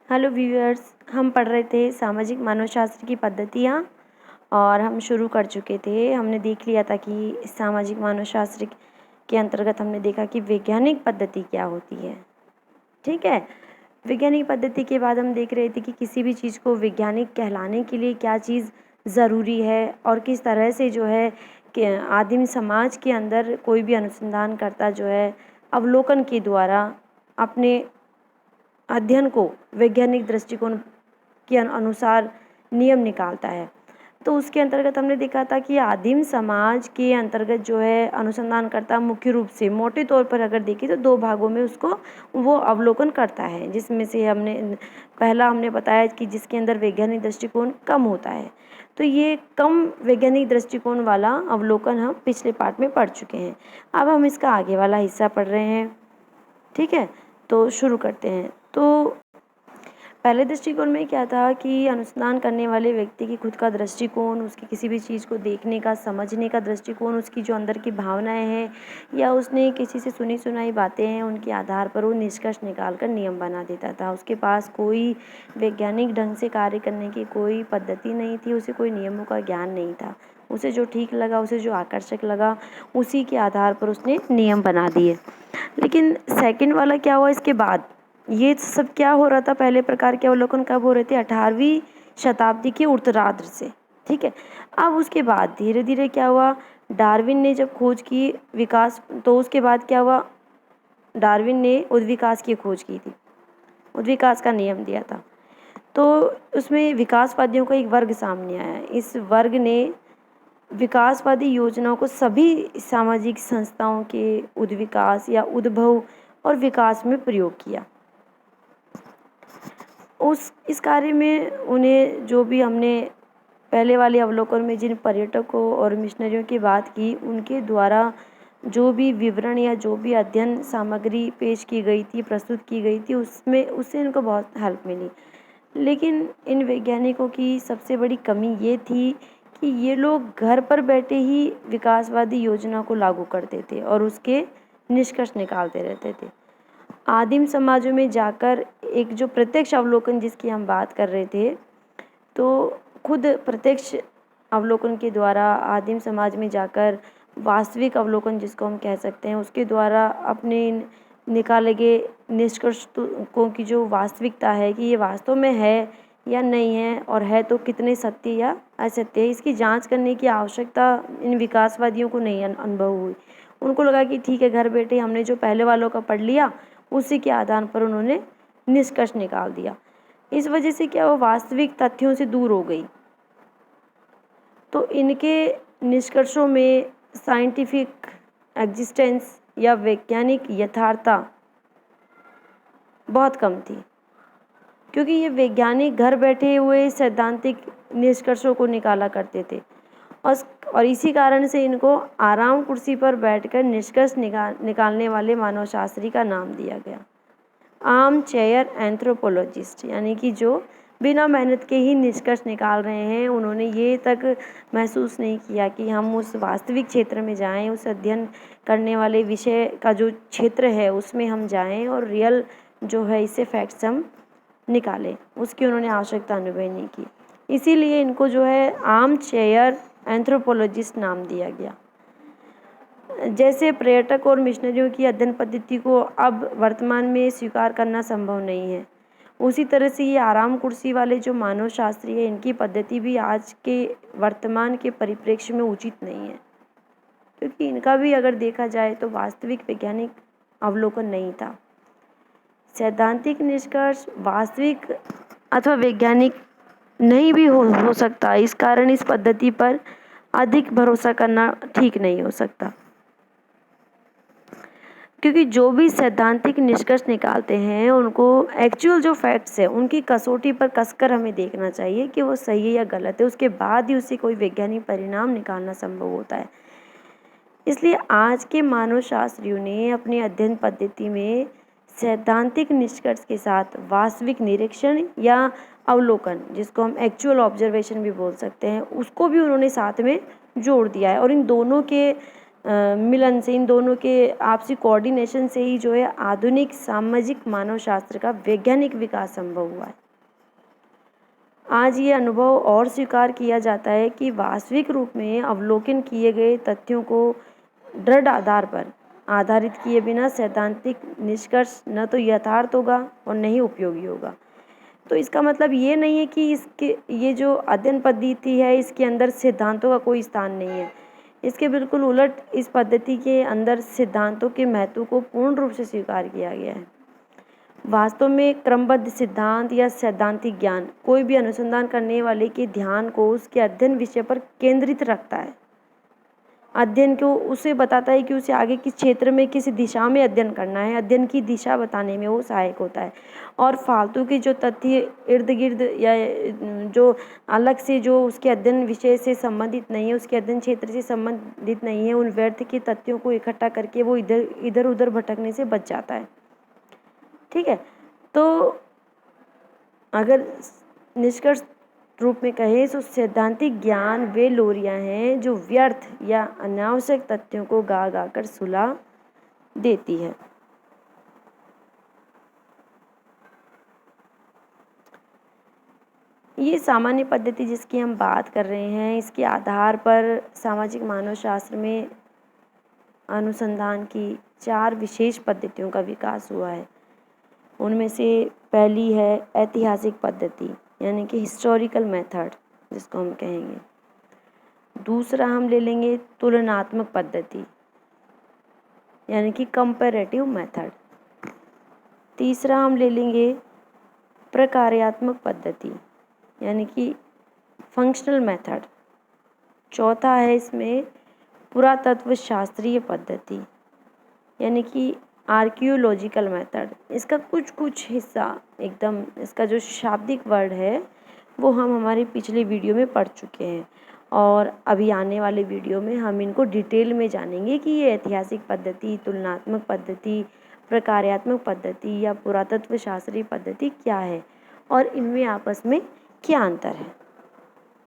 Hello viewers, हम पढ़ रहे थे सामाजिक मानवशास्त्र की पद्धतियाँ और हम शुरू कर चुके थे। हमने देख लिया था कि सामाजिक मानवशास्त्र के अंतर्गत हमने देखा कि वैज्ञानिक पद्धति क्या होती है। ठीक है, वैज्ञानिक पद्धति के बाद हम देख रहे थे कि किसी भी चीज़ को वैज्ञानिक कहलाने के लिए क्या चीज़ ज़रूरी है और किस तरह से जो है कि आदिम समाज के अंदर कोई भी अनुसंधानकर्ता जो है अवलोकन के द्वारा अपने अध्ययन को वैज्ञानिक दृष्टिकोण के अनुसार नियम निकालता है। तो उसके अंतर्गत हमने देखा था कि आदिम समाज के अंतर्गत जो है अनुसंधानकर्ता मुख्य रूप से मोटे तौर पर अगर देखें तो 2 भागों में उसको वो अवलोकन करता है, जिसमें से पहला हमने बताया कि जिसके अंदर वैज्ञानिक दृष्टिकोण कम होता है। तो ये कम वैज्ञानिक दृष्टिकोण वाला अवलोकन हम पिछले पार्ट में पढ़ चुके हैं। अब हम इसका आगे वाला हिस्सा पढ़ रहे हैं। ठीक है, तो शुरू करते हैं। तो पहले दृष्टिकोण में क्या था कि अनुसंधान करने वाले व्यक्ति की खुद का दृष्टिकोण, उसकी किसी भी चीज़ को देखने का, समझने का दृष्टिकोण, उसकी जो अंदर की भावनाएं हैं या उसने किसी से सुनी सुनाई बातें हैं, उनके आधार पर वो निष्कर्ष निकाल कर नियम बना देता था। उसके पास कोई वैज्ञानिक ढंग से कार्य करने की कोई पद्धति नहीं थी, उसे कोई नियमों का ज्ञान नहीं था। उसे जो ठीक लगा, उसे जो आकर्षक लगा, उसी के आधार पर उसने नियम बना दिए। लेकिन सेकंड वाला क्या हुआ इसके बाद, ये सब क्या हो रहा था, पहले प्रकार के अवलोकन कब हो रहे थे, 18वीं शताब्दी के उत्तरार्ध से। ठीक है, अब उसके बाद धीरे धीरे क्या हुआ, डार्विन ने जब खोज की विकास, तो उसके बाद क्या हुआ, डार्विन ने उद्विकास की खोज की थी, उद्विकास का नियम दिया था। तो उसमें विकासवादियों का एक वर्ग सामने आया। इस वर्ग ने विकासवादी योजनाओं को सभी सामाजिक संस्थाओं के उद्विकास या उद्भव और विकास में प्रयोग किया। इस कार्य में उन्हें जो भी हमने पहले वाले अवलोकन में जिन पर्यटकों और मिशनरियों की बात की, उनके द्वारा जो भी विवरण या जो भी अध्ययन सामग्री पेश की गई थी, प्रस्तुत की गई थी, उससे इनको बहुत हेल्प मिली। लेकिन इन वैज्ञानिकों की सबसे बड़ी कमी ये थी कि ये लोग घर पर बैठे ही विकासवादी योजना को लागू करते थे और उसके निष्कर्ष निकालते रहते थे। आदिम समाजों में जाकर एक जो प्रत्यक्ष अवलोकन जिसकी हम बात कर रहे थे, तो खुद प्रत्यक्ष अवलोकन के द्वारा आदिम समाज में जाकर वास्तविक अवलोकन जिसको हम कह सकते हैं, उसके द्वारा अपने निकाले गए निष्कर्षों की जो वास्तविकता है कि ये वास्तव में है या नहीं है, और है तो कितने सत्य या असत्य है, इसकी जांच करने की आवश्यकता इन विकासवादियों को नहीं अनुभव हुई। उनको लगा कि ठीक है, घर बैठे हमने जो पहले वालों का पढ़ लिया, उसी के आधार पर उन्होंने निष्कर्ष निकाल दिया। इस वजह से क्या वो वास्तविक तथ्यों से दूर हो गई। तो इनके निष्कर्षों में साइंटिफिक एग्जिस्टेंस या वैज्ञानिक यथार्थता बहुत कम थी, क्योंकि ये वैज्ञानिक घर बैठे हुए सैद्धांतिक निष्कर्षों को निकाला करते थे और इसी कारण से इनको आराम कुर्सी पर बैठकर निष्कर्ष निकालने वाले मानवशास्त्री का नाम दिया गया, आर्म चेयर एंथ्रोपोलॉजिस्ट, यानी कि जो बिना मेहनत के ही निष्कर्ष निकाल रहे हैं। उन्होंने ये तक महसूस नहीं किया कि हम उस वास्तविक क्षेत्र में जाएं, उस अध्ययन करने वाले विषय का जो क्षेत्र है उसमें हम जाएं और रियल जो है इससे फैक्ट्स हम निकालें, उसकी उन्होंने आवश्यकता अनुभव नहीं की। इसीलिए इनको जो है आर्म चेयर एंथ्रोपोलॉजिस्ट नाम दिया गया। जैसे पर्यटक और मिशनरियों की अध्ययन पद्धति को अब वर्तमान में स्वीकार करना संभव नहीं है, उसी तरह से ये आराम कुर्सी वाले जो मानव शास्त्री है, इनकी पद्धति भी आज के वर्तमान के परिप्रेक्ष्य में उचित नहीं है, क्योंकि इनका भी अगर देखा जाए तो वास्तविक वैज्ञानिक अवलोकन नहीं था। सैद्धांतिक निष्कर्ष वास्तविक अथवा वैज्ञानिक नहीं भी हो सकता। इस कारण इस पद्धति पर अधिक भरोसा करना ठीक नहीं हो सकता, क्योंकि जो भी सैद्धांतिक निष्कर्ष निकालते हैं उनको एक्चुअल जो फैक्ट्स है उनकी कसौटी पर कसकर हमें देखना चाहिए कि वो सही है या गलत है, उसके बाद ही उससे कोई वैज्ञानिक परिणाम निकालना संभव होता है। इसलिए आज के मानव शास्त्रियों ने अपनी अध्ययन पद्धति में सैद्धांतिक निष्कर्ष के साथ वास्तविक निरीक्षण या अवलोकन, जिसको हम एक्चुअल ऑब्जर्वेशन भी बोल सकते हैं, उसको भी उन्होंने साथ में जोड़ दिया है। और इन दोनों के मिलन से, इन दोनों के आपसी कोऑर्डिनेशन से ही जो है आधुनिक सामाजिक मानव शास्त्र का वैज्ञानिक विकास संभव हुआ है। आज ये अनुभव और स्वीकार किया जाता है कि वास्तविक रूप में अवलोकन किए गए तथ्यों को दृढ़ आधार पर आधारित किए बिना सैद्धांतिक निष्कर्ष न तो यथार्थ होगा और न ही उपयोगी होगा। तो इसका मतलब ये नहीं है कि इसके ये जो अध्ययन पद्धति है इसके अंदर सिद्धांतों का कोई स्थान नहीं है। इसके बिल्कुल उलट इस पद्धति के अंदर सिद्धांतों के महत्व को पूर्ण रूप से स्वीकार किया गया है। वास्तव में क्रमबद्ध सिद्धांत या सैद्धांतिक ज्ञान कोई भी अनुसंधान करने वाले के ध्यान को उसके अध्ययन विषय पर केंद्रित रखता है। अध्ययन को उसे बताता है कि उसे आगे किस क्षेत्र में किस दिशा में अध्ययन करना है, अध्ययन की दिशा बताने में वो सहायक होता है। और फालतू के जो तथ्य इर्द गिर्द या जो अलग से जो उसके अध्ययन विषय से संबंधित नहीं है, उसके अध्ययन क्षेत्र से संबंधित नहीं है, उन व्यर्थ के तथ्यों को इकट्ठा करके वो इधर उधर भटकने से बच जाता है। ठीक है, तो अगर निष्कर्ष रूप में कहें तो सैद्धांतिक ज्ञान वे लोरियां हैं जो व्यर्थ या अनावश्यक तथ्यों को गा गा कर सुला देती है। ये सामान्य पद्धति जिसकी हम बात कर रहे हैं, इसके आधार पर सामाजिक मानव शास्त्र में अनुसंधान की 4 विशेष पद्धतियों का विकास हुआ है। उनमें से पहली है ऐतिहासिक पद्धति, यानी कि हिस्टोरिकल मेथड जिसको हम कहेंगे। दूसरा हम ले लेंगे तुलनात्मक पद्धति, यानी कि कंपैरेटिव मेथड। तीसरा हम ले लेंगे प्रकार्यात्मक पद्धति, यानी कि फंक्शनल मेथड। चौथा है इसमें पुरातत्व शास्त्रीय पद्धति, यानी कि आर्कियोलॉजिकल मेथड। इसका कुछ हिस्सा एकदम इसका जो शाब्दिक वर्ड है वो हम हमारे पिछले वीडियो में पढ़ चुके हैं, और अभी आने वाले वीडियो में हम इनको डिटेल में जानेंगे कि ये ऐतिहासिक पद्धति, तुलनात्मक पद्धति, प्रकार्यात्मक पद्धति या पुरातत्व शास्त्रीय पद्धति क्या है और इनमें आपस में क्या अंतर है।